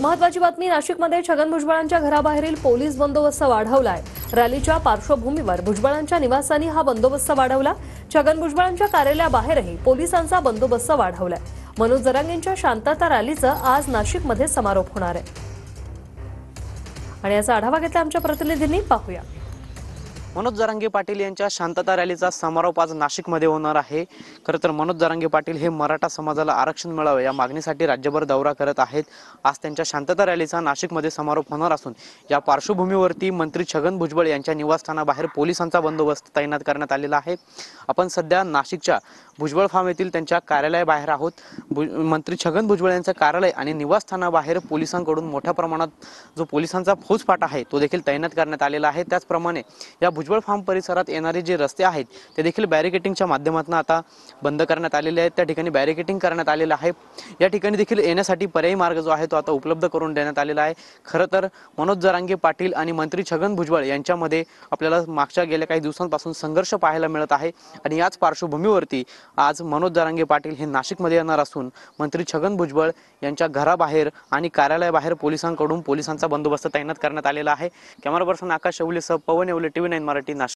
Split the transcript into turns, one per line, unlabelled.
महत्त्वाची बातमी नाशिकमध्ये छगन भुजबळांच्या घराबाहेरील पोलीस बंदोबस्त वाढवलाय। रॅलीच्या पार्श्वभूमीवर भुजबळांच्या निवासानी हा बंदोबस्त वाढवला। छगन भुजबळांच्या कार्यालयाबाहेरही पोलिसांचा बंदोबस्त वाढवलाय। मनोज जरांगेंच्या शांतता रॅलीचा आज नाशिकमध्ये समारोप होणार आहे आणि याचा आढावा घेतला आमच्या प्रतिनिधींनी। पाहूया।
मनोज जरांगे पाटील यांच्या शांतता रॅलीचा समारोप आज नाशिकमध्ये होणार आहे। खरं तर मनोज जरांगे पाटील हे मराठा समाजाला आरक्षण मिळावे या मागणीसाठी राज्यभर दौरा करत आहेत। आज त्यांच्या शांतता रॅलीचा नाशिकमध्ये समारोप होणार असून या पार्श्वभूमीवरती मंत्री छगन भुजबळ यांच्या निवासस्थानाबाहेर पोलिसांचा बंदोबस्त तैनात करण्यात आलेला आहे। आपण सध्या नाशिकच्या भुजबळ फार्म येथील त्यांच्या कार्यालयाबाहेर आहोत। मंत्री छगन भुजबळ यांचं कार्यालय आणि निवासस्थानाबाहेर पोलिसांकडून मोठ्या प्रमाणात जो पोलिसांचा फौजफाटा आहे तो देखील तैनात करण्यात आलेला आहे। त्याचप्रमाणे या भुजबळ फार्म परिसरात येणारे जे रस्ते आहेत ते देखील बॅरिकेटिंगच्या माध्यमातून आता बंद करण्यात आलेले आहेत। त्या ठिकाणी बॅरिकेटिंग करण्यात आलेलं आहे। या ठिकाणी देखील येण्यासाठी पर्यायी मार्ग जो आहे तो आता उपलब्ध करून देण्यात आलेला आहे। खरं तर मनोज जरांगे पाटील आणि मंत्री छगन भुजबळ यांच्यामध्ये आपल्याला मागच्या गेल्या काही दिवसांपासून संघर्ष पाहायला मिळत आहे आणि याच पार्श्वभूमीवरती आज मनोज जरांगे पाटील हे नाशिकमध्ये येणार असून मंत्री छगन भुजबळ यांच्या घराबाहेर आणि कार्यालयाबाहेर पोलिसांकडून पोलिसांचा बंदोबस्त तैनात करण्यात आलेला आहे। कॅमेरा पर्सन आकाश शेवलेसह पवन येवले, TV9 मराठी, नाशिक।